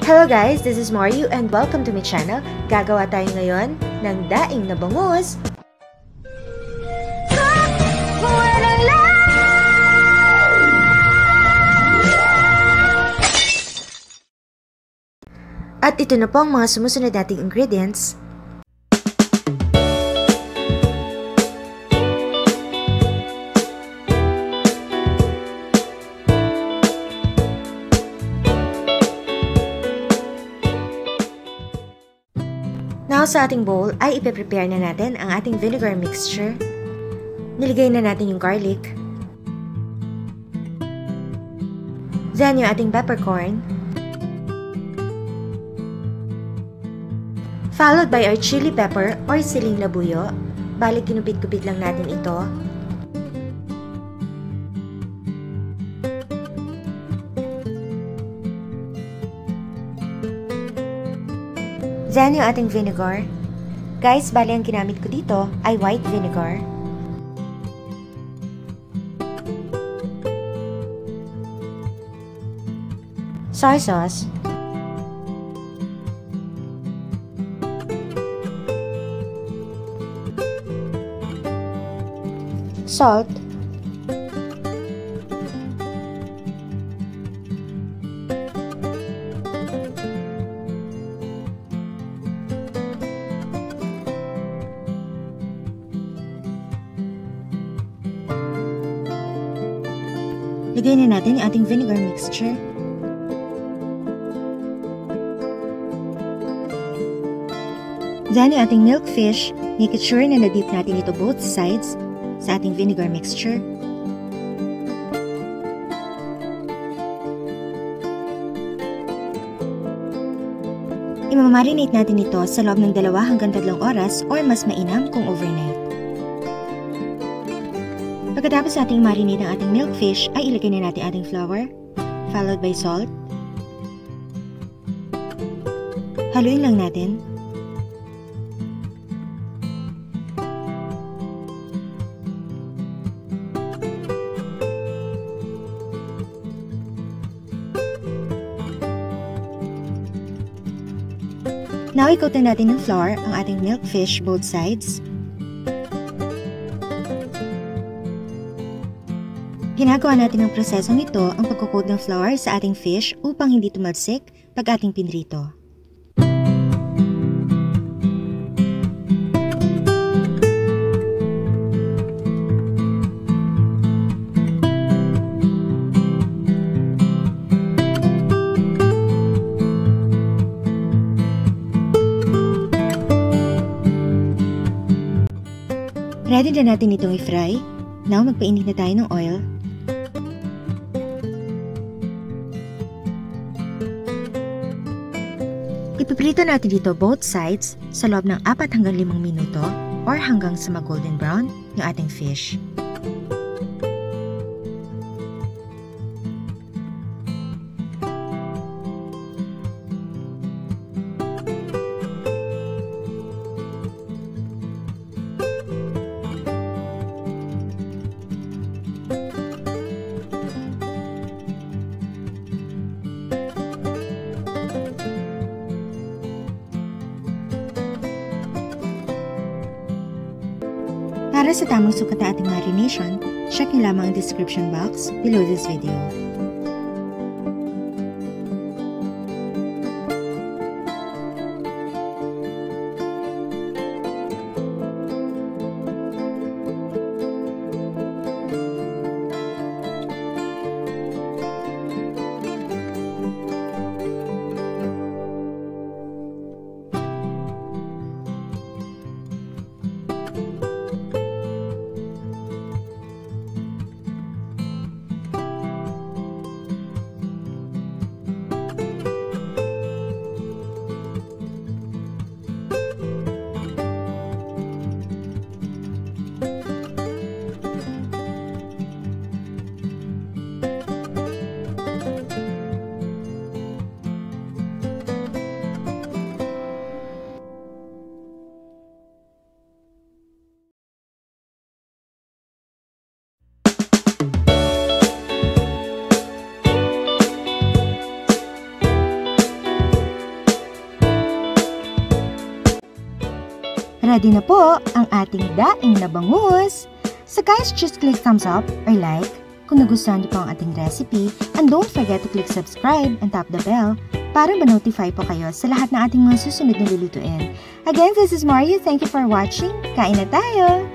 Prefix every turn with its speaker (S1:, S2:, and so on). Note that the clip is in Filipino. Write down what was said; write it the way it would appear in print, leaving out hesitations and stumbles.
S1: Hello guys, this is Mario and welcome to my channel. Gagawa tayo ngayon ng daing na bangus. At ito na po ang mga sumusunod nating ingredients. Now, sa ating bowl ay ipe-prepare na natin ang ating vinegar mixture. Niligay na natin yung garlic. Then, yung ating peppercorn. Followed by our chili pepper or siling labuyo. Bali, kinupit-kupit lang natin ito. Then, yung ating vinegar. Guys, bali ang ginamit ko dito ay white vinegar. Soy sauce. Salt. Lagay na natin yung ating vinegar mixture. Then yung ating milk fish, make it sure na na-dip natin ito both sides sa ating vinegar mixture. Imamarinate natin ito sa loob ng 2 hanggang 3 oras or mas mainam kung overnight. Pagkatapos nating marinate ang ating milk fish, ay ilagay na natin ating flour, followed by salt. Haluin lang natin. Now, i-coat na natin ng flour ang ating milk fish both sides. Ginagawa natin ang prosesong ito ang pagkukod ng flour sa ating fish upang hindi tumalsik pag ating pinrito. Ready na natin itong i-fry. Now, magpainit na tayo ng oil. Ipiprito natin dito both sides sa loob ng 4 hanggang 5 minuto or hanggang sa mag-golden brown yung ating fish. Para sa tamang sukat na ating marination, check nyo lamang ang description box below this video. ready na po ang ating daing na bangus. So guys, just click thumbs up or like kung nagustuhan niyo po ang ating recipe, and don't forget to click subscribe and tap the bell para ma-notify po kayo sa lahat ng ating mga susunod na lulutuin. Again, this is Mario. Thank you for watching. Kain na tayo!